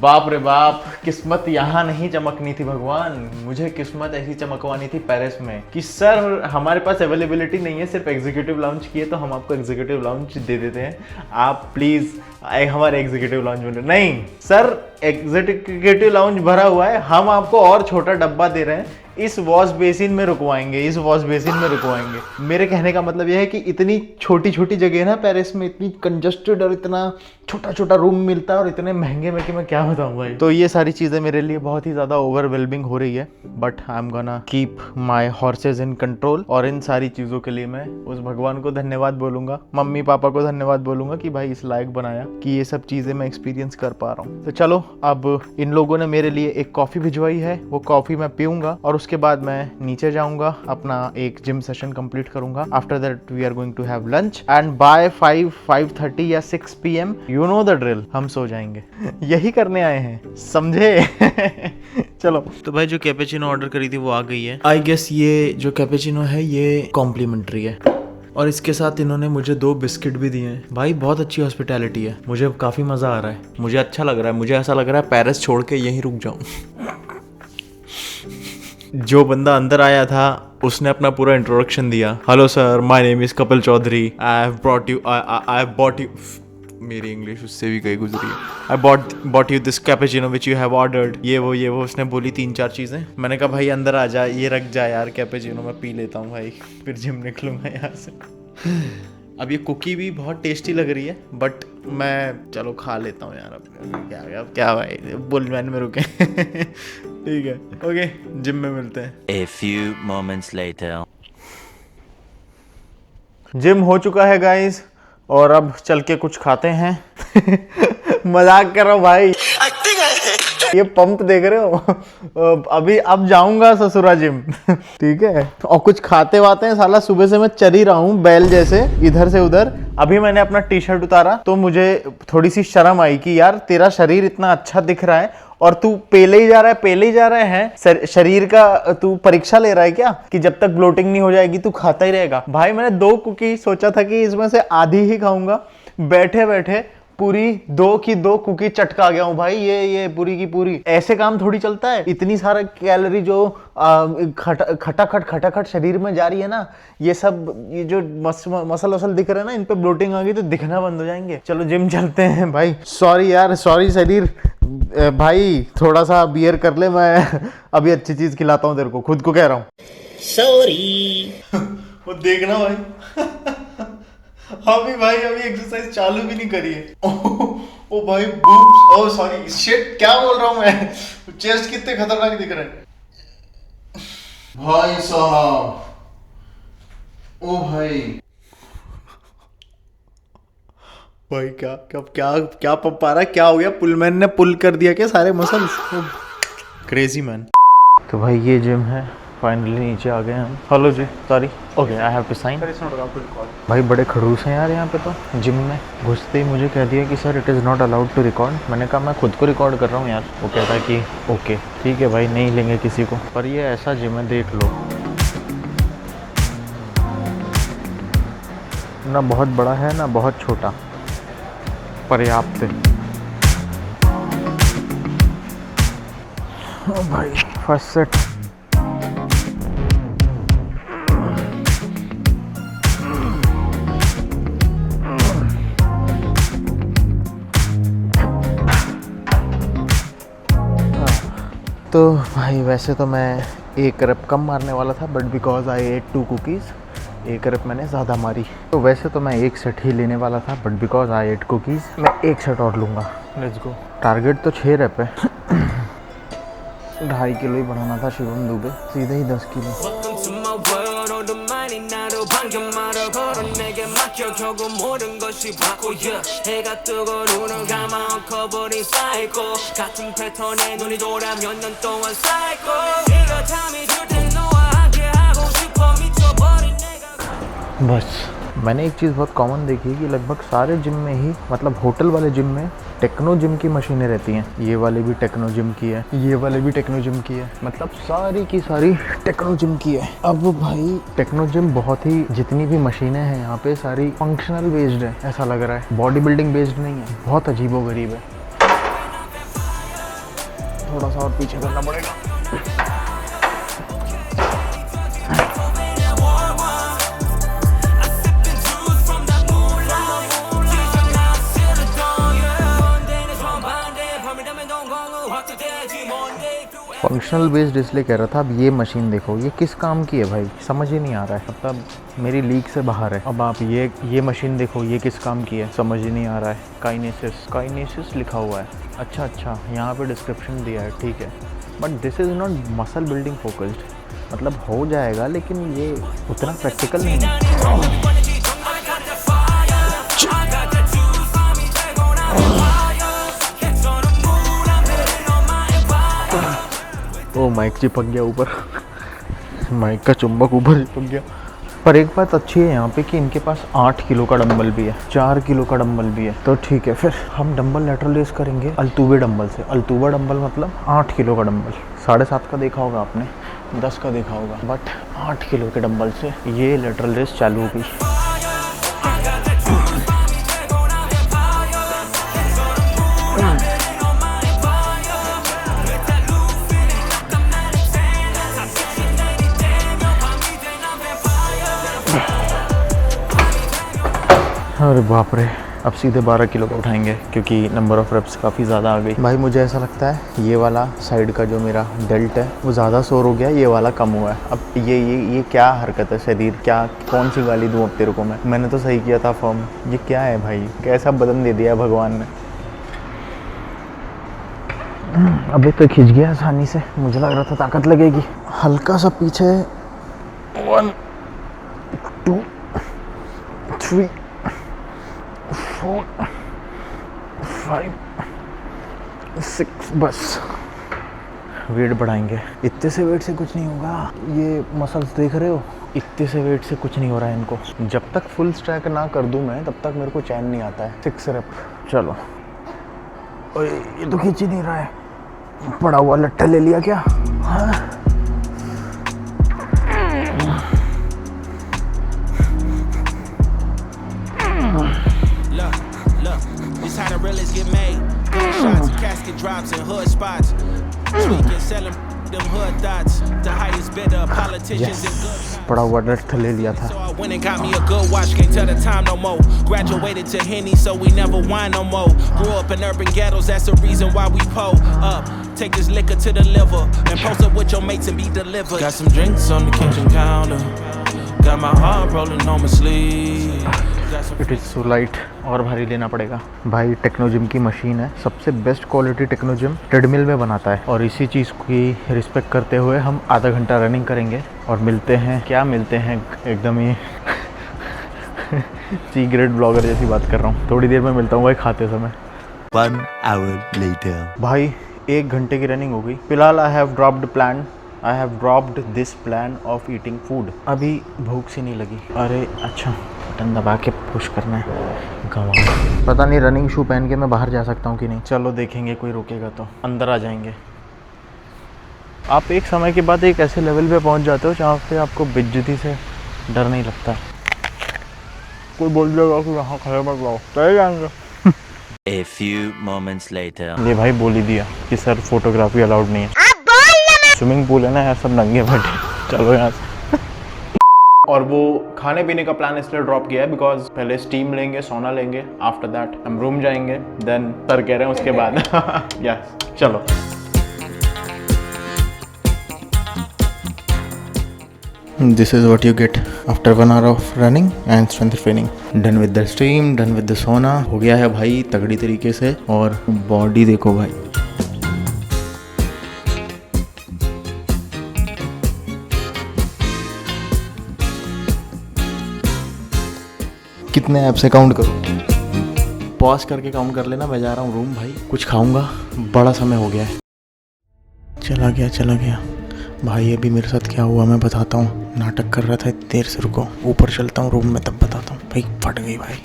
बाप रे बाप, किस्मत यहाँ नहीं चमकनी थी भगवान, मुझे किस्मत ऐसी चमकवानी थी पेरिस में कि सर हमारे पास अवेलेबिलिटी नहीं है सिर्फ एग्जीक्यूटिव लाउंज की है, तो हम आपको एग्जीक्यूटिव लाउंज दे देते हैं, आप प्लीज हमारे एग्जीक्यूटिव लाउंज में। नहीं सर, एग्जीक्यूटिव लाउंज भरा हुआ है, हम आपको और छोटा डब्बा दे रहे हैं, इस वॉश बेसिन में रुकवाएंगे, इस वॉश बेसिन में रुकवाएंगे। मेरे कहने का मतलब यह है कि इतनी छोटी छोटी जगह है ना पेरिस में, इतनी कंजस्टेड और इतना छोटा छोटा रूम मिलता है और इतने महंगे में कि मैं क्या बताऊं भाई। तो ये सारी चीज़ें मेरे लिए बहुत ही ज़्यादा ओवरवेलमिंग हो रही है, but I am gonna keep my horse's in control. और इन सारी चीज़ों के लिए मैं उस भगवान को धन्यवाद बोलूँगा, मम्मी पापा को धन्यवाद बोलूँगा कि भाई इस लायक बनाया कि ये सब चीज़ें मैं एक्सपीरियंस कर पा रहा हूँ। तो चलो, अब इन लोगों ने मेरे लिए एक कॉफ़ी भिजवाई है, वो कॉफ़ी मैं पीऊँगा और उसके बाद मैं नीचे जाऊँगा, अपना एक जिम सेशन कंप्लीट करूँगा। After that we are going to have lunch and by 5:30 या 6 PM you know the drill, हम सो जाएंगे। यही करने आए हैं, समझे? चलो, तो भाई जो कैपेचिनो ऑर्डर करी थी वो आ गई है। आई गेस ये जो कैपेचिनो है ये कॉम्प्लीमेंट्री है और इसके साथ इन्होंने मुझे 2 बिस्किट भी दिए हैं। भाई बहुत अच्छी हॉस्पिटैलिटी है, मुझे काफ़ी मज़ा आ रहा है, मुझे अच्छा लग रहा है, मुझे ऐसा लग रहा है पेरिस छोड़ के यहीं रुक जाऊँ। जो बंदा अंदर आया था उसने अपना पूरा इंट्रोडक्शन दिया। Hello sir, my name is Kapil Chaudhary, I have bought you, मेरी इंग्लिश उससे भी कहीं गुजरी है। I bought you this cappuccino which you have ordered, ये वो उसने बोली 3-4 चीज़ें। मैंने कहा भाई अंदर आ जा, ये रख जा यार कैपेचिनो, मैं पी लेता हूँ भाई, फिर जिम निकलूंगा यहाँ से। अब ये कुकी भी बहुत टेस्टी लग रही है, बट मैं चलो खा लेता हूँ यार। अब क्या भाई, बुलमैन में रुके। ठीक है, ओके, जिम में मिलते हैं। A few moments later. Gym हो चुका है गाइस और अब चल के कुछ खाते हैं। मजाक कर रहा हूँ भाई, ये पंप देख रहे हो? अभी अब जाऊंगा ससुरा जिम। ठीक है, और कुछ खाते वाते हैं। साला सुबह से मैं चल ही रहा हूँ बैल जैसे इधर से उधर। अभी मैंने अपना टी शर्ट उतारा तो मुझे थोड़ी सी शर्म आई कि यार तेरा शरीर इतना अच्छा दिख रहा है और तू पेले ही जा रहा है शरीर का तू परीक्षा ले रहा है क्या, कि जब तक ब्लोटिंग नहीं हो जाएगी तू खाता ही रहेगा। भाई मैंने 2 कुकी सोचा था कि इसमें से आधी ही खाऊंगा, बैठे बैठे पूरी 2 की 2 कुकी चटका गया हूं भाई। ये पूरी की पूरी, ऐसे काम थोड़ी चलता है। इतनी सारा कैलोरी जो खटाखट शरीर में जा रही है ना, ये सब ये जो मसल वसल दिख रहे हैं ना, इन पे ब्लोटिंग आ गई तो दिखना बंद हो जाएंगे। चलो जिम चलते हैं भाई। सॉरी यार, सॉरी शरीर भाई, थोड़ा सा बियर कर ले, मैं अभी अच्छी चीज खिलाता हूँ तेरे को, खुद को कह रहा हूँ सॉरी। वो देखना भाई। अभी एक्सरसाइज चालू भी नहीं करी है। ओ भाई बूब्स, ओ सॉरी शिट, क्या बोल रहा हूँ मैं। चेस्ट कितने खतरनाक दिख रहे हैं भाई साहब। ओ भाई क्या पंप आ रहा है, क्या हो गया? पुलमैन ने पुल कर दिया क्या सारे मसल्स? Crazy man. तो भाई ये जिम है, फाइनली नीचे आ गए हम। Hello ji, sorry, okay I have to sign. भाई बड़े खड़ूस हैं यार यहाँ पे तो। जिम में घुसते ही मुझे कह दिया कि sir it is not allowed to record. मैंने कहा मैं खुद को रिकॉर्ड कर रहा हूँ यार। वो कहता है कि ओके ठीक है भाई, नहीं लेंगे किसी को। पर ये ऐसा जिम है, देख लो ना, बहुत बड़ा है ना बहुत छोटा, पर्याप्त है। ओ भाई फर्स्ट सेट। तो भाई वैसे तो मैं 1 रैप कम मारने वाला था, but because I ate 2 cookies एक रैप मैंने ज़्यादा मारी। तो वैसे तो मैं एक सेट ही लेने वाला था, but because I ate cookies मैं एक सेट और लूँगा। Let's go. टारगेट तो 6 रैप है। 2.5 किलो ही बढ़ाना था शिवम दुबे, सीधे ही 10 किलो। बस मैंने एक चीज़ बहुत कॉमन देखी है कि लगभग सारे जिम में ही, मतलब होटल वाले जिम में टेक्नो जिम की मशीनें रहती हैं। ये वाले भी टेक्नो जिम की है, ये वाले भी टेक्नो जिम की है, मतलब सारी की सारी टेक्नो जिम की है। अब भाई टेक्नो जिम बहुत ही, जितनी भी मशीनें हैं यहाँ पे सारी फंक्शनल बेस्ड है, ऐसा लग रहा है, बॉडी बिल्डिंग बेस्ड नहीं है। बहुत अजीबोगरीब है। थोड़ा सा और पीछे करना पड़ेगा। फंक्शनल बेस्ड इसलिए कह रहा था। अब ये मशीन देखो, ये किस काम की है भाई, समझ ही नहीं आ रहा है, मतलब मेरी लीग से बाहर है। अब आप ये मशीन देखो, ये किस काम की है, समझ ही नहीं आ रहा है। काइनेसिस लिखा हुआ है। अच्छा, यहाँ पे डिस्क्रिप्शन दिया है, ठीक है, but this is not muscle building focused. मतलब हो जाएगा, लेकिन ये उतना प्रैक्टिकल नहीं है। ओ माइक चिपक गया ऊपर। माइक का चुंबक ऊपर चिपक गया। पर एक बात अच्छी है यहाँ पे कि इनके पास 8 किलो का डंबल भी है, 4 किलो का डंबल भी है। तो ठीक है, फिर हम डंबल लेटरल रेस करेंगे अल्तुबे डंबल से। अल्तुबा डंबल मतलब 8 किलो का डंबल। 7.5 का देखा होगा आपने, 10 का देखा होगा, बट 8 किलो के डंबल से ये लेटरल रेस चालू होगी। अरे बाप रे, अब सीधे 12 किलो का उठाएंगे क्योंकि नंबर ऑफ रेप्स काफ़ी ज़्यादा आ गई। भाई मुझे ऐसा लगता है ये वाला साइड का जो मेरा डेल्ट है वो ज़्यादा सोर हो गया, ये वाला कम हुआ है। अब ये क्या हरकत है शरीर, क्या कौन सी गाली दूँ अब तेरे को मैंने तो सही किया था फॉर्म। ये क्या है भाई, कैसा बदन दे दिया भगवान ने। अबे तो खिंच गया आसानी से, मुझे लग रहा था ताकत लगेगी। हल्का सा पीछे। 1 2 3 4 5 6 बस। वेट बढ़ाएंगे। इतने से वेट से कुछ नहीं होगा। ये मसल्स देख रहे हो, इतने से वेट से कुछ नहीं हो रहा है इनको। जब तक फुल स्ट्रैक ना कर दूं मैं, तब तक मेरे को चैन नहीं आता है। 6 रेप। चलो। ओए ये तो खींच ही नहीं रहा है। पड़ा हुआ लट्ठा ले लिया क्या? हाँ। How the realists get made. Gunshots and casket drops and hood spots. Tweaking, selling them hood thoughts. The highest bidder, politicians and good. पड़ा हुआ लट्ठा ले लिया था। So I went and got me a good watch. Can't tell the time no more. Graduated to Henny, so we never whine no more. Grew up in urban ghettos, that's the reason why we pull up. Take this liquor to the liver and post up with your mates and be delivered. Got some drinks on the kitchen counter. Got my heart rolling on my sleeve. It is so light. और भारी लेना पड़ेगा। भाई टेक्नोजिम की मशीन है, सबसे बेस्ट क्वालिटी टेक्नोजिम ट्रेडमिल में बनाता है। और इसी चीज़ की रिस्पेक्ट करते हुए हम आधा घंटा रनिंग करेंगे और मिलते हैं एकदम ही सी ग्रेड ब्लॉगर जैसी बात कर रहा हूँ। थोड़ी देर में मिलता हूँ भाई खाते समय। 1 hour later. भाई 1 घंटे की रनिंग हो गई। फिलहाल I have dropped this plan of eating food. अभी भूख सी नहीं लगी। अरे अच्छा, बटन दबा के पुश करना है। गवाह, पता नहीं रनिंग शू पहन के मैं बाहर जा सकता हूँ कि नहीं। चलो देखेंगे, कोई रोकेगा तो अंदर आ जाएंगे। आप एक समय के बाद एक ऐसे लेवल पे पहुँच जाते हो जहाँ पे आपको बेइज्जती से डर नहीं लगता। कोई बोल देगा कि यहाँ खड़े मत रहो, चले जाएंगे। A few moments later. ये भाई बोल ही दिया कि सर फोटोग्राफी अलाउड नहीं है। स्विमिंग पूल है ना यार, सब नंगे बैठे। चलो यहाँ से। और वो खाने पीने का प्लान इसलिए ड्रॉप किया है बिकॉज पहले स्टीम लेंगे, सोना लेंगे, आफ्टर दैट हम रूम जाएंगे, देन सर कह रहे हैं उसके बाद यस चलो। This is what you get after 1 hour of running and strength training. Done with the steam, done with the sauna. हो गया है भाई तगड़ी तरीके से, और बॉडी देखो भाई। कितने ऐप से काउंट करूँ? पॉज करके काउंट कर लेना। मैं जा रहा हूँ रूम भाई, कुछ खाऊंगा, बड़ा समय हो गया है। चला गया भाई। अभी मेरे साथ क्या हुआ मैं बताता हूँ। नाटक कर रहा था इतनी देर से, रुको ऊपर चलता हूँ रूम में तब बताता हूँ। भाई फट गई भाई।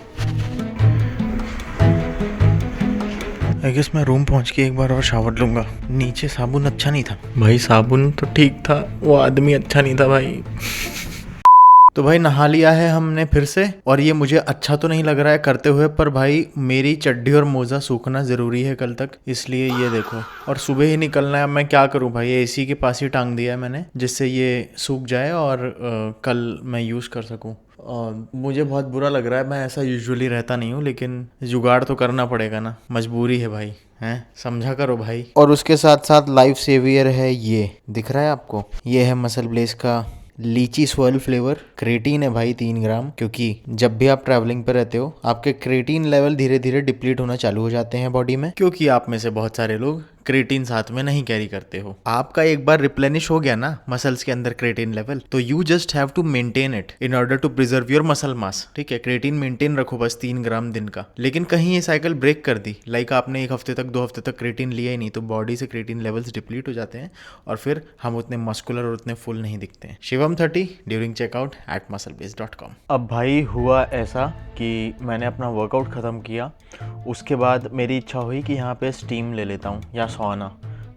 आई गेस मैं रूम पहुँच के एक बार और शावर लूँगा। नीचे साबुन अच्छा नहीं था भाई, साबुन तो ठीक था, वो आदमी अच्छा नहीं था भाई। तो भाई नहा लिया है हमने फिर से, और ये मुझे अच्छा तो नहीं लग रहा है करते हुए, पर भाई मेरी चड्डी और मोजा सूखना ज़रूरी है कल तक, इसलिए ये देखो। और सुबह ही निकलना है। अब मैं क्या करूं भाई, एसी के पास ही टांग दिया है मैंने, जिससे ये सूख जाए और कल मैं यूज़ कर सकूं। मुझे बहुत बुरा लग रहा है, मैं ऐसा यूजुअली रहता नहीं हूँ, लेकिन जुगाड़ तो करना पड़ेगा ना, मजबूरी है भाई, हैं समझा करो भाई। और उसके साथ साथ लाइफ सेवियर है, ये दिख रहा है आपको, ये है मसल ब्लेस का लीची स्वर्ल फ्लेवर। क्रेटीन है भाई 3 ग्राम, क्योंकि जब भी आप ट्रैवलिंग पे रहते हो आपके क्रेटीन लेवल धीरे धीरे डिप्लीट होना चालू हो जाते हैं बॉडी में, क्योंकि आप में से बहुत सारे लोग क्रेटीन साथ में नहीं कैरी करते हो। आपका एक बार रिप्लेनिश हो गया ना मसल्स के अंदर क्रेटीन लेवल, तो you just have to maintain it in order to preserve your muscle mass. ठीक है, क्रेटीन मेंटेन रखो बस 3 ग्राम दिन का। लेकिन कहीं ये साइकिल ब्रेक कर दी, लाइक आपने 1 हफ्ते तक 2 हफ्ते तक क्रेटीन लिया ही नहीं, तो बॉडी से क्रेटीन लेवल्स डिप्लीट हो जाते हैं और फिर हम उतने मस्कुलर और उतने फुल नहीं दिखते हैं। Shivam 30 during checkout at musclebase.com। अब भाई हुआ ऐसा कि मैंने अपना वर्कआउट ख़त्म किया, उसके बाद मेरी इच्छा हुई कि यहाँ पे स्टीम ले लेता हूँ या सौना।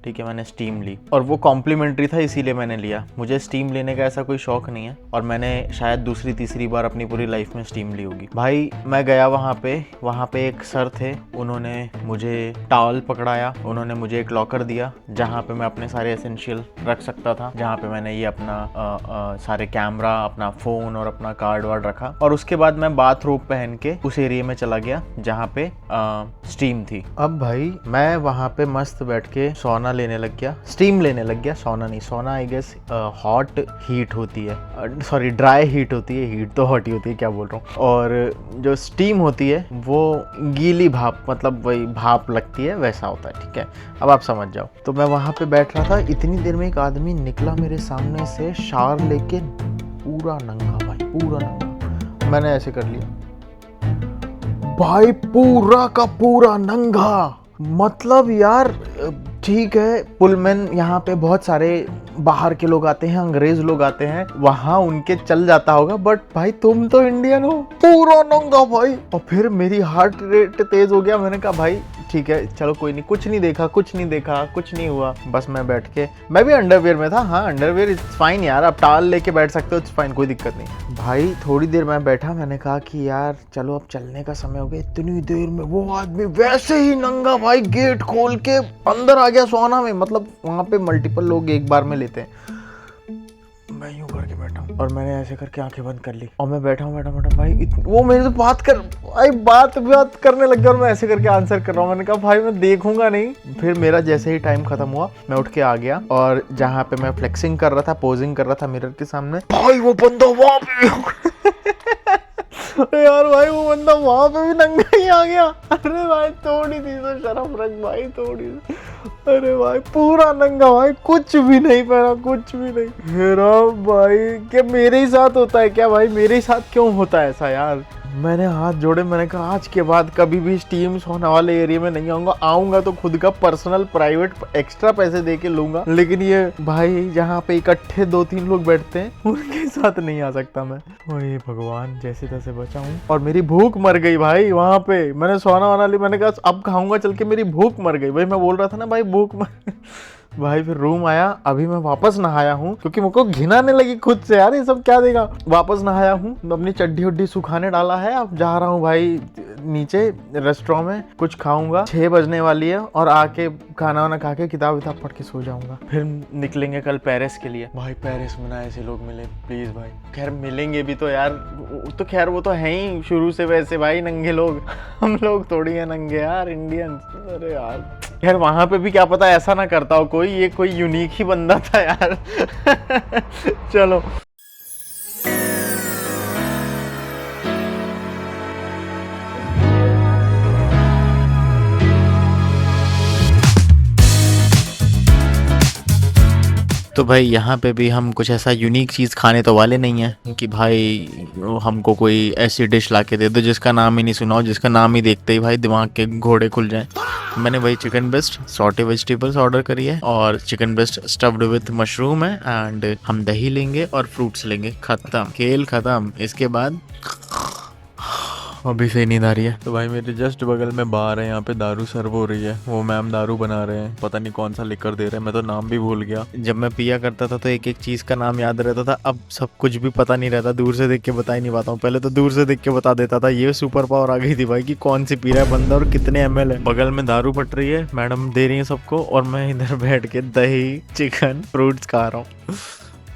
ठीक है, मैंने स्टीम ली और वो कॉम्प्लीमेंट्री था इसीलिए मैंने लिया। मुझे स्टीम लेने का ऐसा कोई शौक नहीं है, और मैंने शायद दूसरी तीसरी बार अपनी पूरी लाइफ में स्टीम ली होगी। भाई मैं गया वहाँ पे एक सर थे, उन्होंने मुझे टॉवल पकड़ाया, उन्होंने मुझे एक लॉकर दिया जहाँ पे मैं अपने सारे एसेंशियल रख सकता था, जहाँ पे मैंने ये अपना सारे कैमरा, अपना फ़ोन और अपना कार्ड वार्ड रखा। और उसके बाद मैं बाथरोब पहन के उस एरिया में चला गया जहाँ पे स्टीम थी। अब भाई मैं वहाँ पे मस्त बैठ के सौना लेने लग गया, स्टीम लेने लग गया। सोना नहीं, सोना आई गेस हॉट हीट होती है, सॉरी ड्राई हीट होती है, हीट तो हॉट ही होती है, क्या बोल रहा हूँ। और जो स्टीम होती है वो गीली भाप, मतलब वही भाप लगती है, वैसा होता है। ठीक है, अब आप समझ जाओ। तो मैं वहाँ पे बैठ रहा था, इतनी देर में एक आदमी निकला मेरे सामने से शावर लेके, पूरा नंगा भाई, पूरा नंगा। मैंने ऐसे कर लिया भाई, पूरा का पूरा नंगा। मतलब यार ठीक है, पुलमैन यहाँ पे बहुत सारे बाहर के लोग आते हैं, अंग्रेज लोग आते हैं, वहाँ उनके चल जाता होगा, बट भाई तुम तो इंडियन हो, पूरा नंगा भाई। और फिर मेरी हार्ट रेट तेज हो गया। मैंने कहा भाई ठीक है चलो कोई नहीं, कुछ नहीं देखा, कुछ नहीं हुआ। बस मैं बैठ के, मैं भी अंडरवेयर में था। हाँ अंडरवेयर इट्स फाइन यार, आप टाल लेके बैठ सकते हो, इट्स फाइन, कोई दिक्कत नहीं। भाई थोड़ी देर मैं बैठा, मैंने कहा कि यार चलो अब चलने का समय हो गया। इतनी देर में वो आदमी वैसे ही नंगा भाई गेट खोल के अंदर आ गया सोना में। मतलब वहाँ पे मल्टीपल लोग एक बार में लेते हैं। मैं यूं करके बैठा हूँ और मैंने ऐसे करके आंखें बंद कर ली और मैं बैठा भाई वो मेरे से बात करने लग गया और मैं ऐसे करके आंसर कर रहा हूँ। मैंने कहा भाई मैं देखूंगा नहीं। फिर मेरा जैसे ही टाइम खत्म हुआ मैं उठ के आ गया और जहाँ पे मैं फ्लेक्सिंग कर रहा था, पोजिंग कर रहा था मिरर के सामने, भाई वो बंदा वहाँ पे यार भाई वो बंदा वहाँ पे भी नंगा ही आ गया। अरे भाई थोड़ी सी तो शर्म रख भाई, थोड़ी सी। अरे भाई पूरा नंगा भाई, कुछ भी नहीं पहना, कुछ भी नहीं। हेरा भाई क्या मेरे ही साथ होता है क्या भाई, मेरे ही साथ क्यों होता है ऐसा यार। मैंने हाथ जोड़े, मैंने कहा आज के बाद कभी भी स्टीम सोने वाले एरिया में नहीं आऊंगा तो खुद का पर्सनल प्राइवेट एक्स्ट्रा पैसे दे के लूंगा, लेकिन ये भाई जहाँ पे इकट्ठे 2-3 लोग बैठते हैं उनके साथ नहीं आ सकता मैं। ओए भगवान जैसे तैसे बचा हूँ। और मेरी भूख मर गई भाई वहां पे। मैंने सोना वाना ली, मैंने कहा अब खाऊंगा चल के, मेरी भूख मर गई भाई। मैं बोल रहा था ना भाई भूख मर भाई। फिर रूम आया, अभी मैं वापस नहाया हूँ क्योंकि मुझको घिनाने लगी खुद से यार, ये सब क्या देगा। वापस नहाया हूँ, अपनी चड्डी उड्डी सुखाने डाला है, अब जा रहा हूँ भाई नीचे रेस्टोरेंट में, कुछ खाऊंगा। 6 बजने वाली है और आके खाना वाना खा के किताब विताब पढ़ के सो जाऊंगा। फिर निकलेंगे कल पेरिस के लिए। भाई पेरिस में ना ऐसे लोग मिले प्लीज भाई। खैर मिलेंगे भी तो यार, तो खैर वो तो है ही शुरू से वैसे भाई नंगे लोग। हम लोग थोड़ी है नंगे यार, इंडियंस। अरे यार खैर वहां पे भी क्या पता ऐसा ना करता हो कोई, ये कोई यूनिक ही बंदा था यार। चलो तो भाई यहाँ पे भी हम कुछ ऐसा यूनिक चीज़ खाने तो वाले नहीं हैं कि भाई हमको कोई ऐसी डिश ला के दे दो जिसका नाम ही नहीं सुना हो, जिसका नाम ही देखते ही भाई दिमाग के घोड़े खुल जाएं। मैंने वही chicken breast sauté vegetables order करी है और chicken breast stuffed with mushroom है एंड हम दही लेंगे और फ्रूट्स लेंगे। खत्म, खेल खत्म। इसके बाद अभी से नींद आ रही है। तो भाई मेरे जस्ट बगल में बार है, यहाँ पे दारू सर्व हो रही है। वो मैम दारू बना रहे हैं, पता नहीं कौन सा लिकर दे रहे हैं, मैं तो नाम भी भूल गया। जब मैं पिया करता था तो एक एक चीज़ का नाम याद रहता था, अब सब कुछ भी पता नहीं रहता, दूर से देख के बता ही नहीं पाता हूँ। पहले तो दूर से देख के बता देता था। ये सुपर पावर आ गई थी भाई कि कौन सी पी रहा है बंदा और कितने ml है। बगल में दारू पट रही है, मैडम दे रही है सबको और मैं इधर बैठ के दही चिकन फ्रूट्स खा रहा हूँ।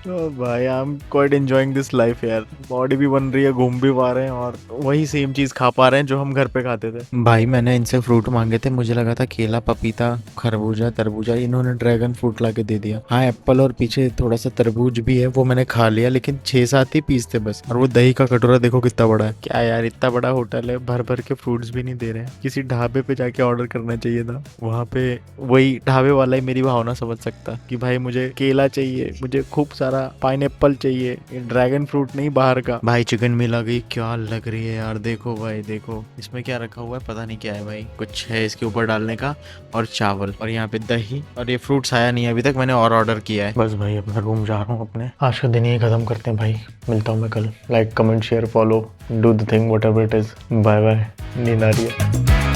तो भाई I am quite enjoying this life यार। बॉडी भी बन रही है, घूम भी पा रहे हैं और वही सेम चीज़ खा पा रहे हैं जो हम घर पे खाते थे। भाई मैंने इनसे फ्रूट मांगे थे, मुझे लगा था केला पपीता खरबूजा तरबूजा, इन्होंने ड्रैगन फ्रूट ला के दे दिया। हाँ एप्पल और पीछे थोड़ा सा तरबूज भी है, वो मैंने खा लिया, लेकिन 6-7 ही पीस थे बस। और वो दही का कटोरा देखो कितना बड़ा है। क्या यार, इतना बड़ा होटल है, भर भर के फ्रूट्स भी नहीं दे रहे हैं। किसी ढाबे पे जाके ऑर्डर करना चाहिए था। वहाँ पे वही ढाबे वाला ही मेरी भावना समझ सकता कि भाई मुझे केला चाहिए, मुझे खूब सारा पाइनएप्पल चाहिए, ड्रैगन फ्रूट नहीं बाहर का। भाई चिकन मिल आ गई, क्या लग रही है यार। देखो भाई देखो, इसमें क्या रखा हुआ है पता नहीं क्या है भाई, कुछ है इसके ऊपर डालने का। और चावल और यहाँ पे दही और ये फ्रूट्स आया नहीं है अभी तक, मैंने और ऑर्डर किया है। बस भाई अपना रूम जा रहा हूँ अपने। आज का दिन ही खत्म करते हैं भाई, मिलता हूँ मैं कल। Like comment share follow do the thing whatever it is. Bye bye, नींद आ रही है।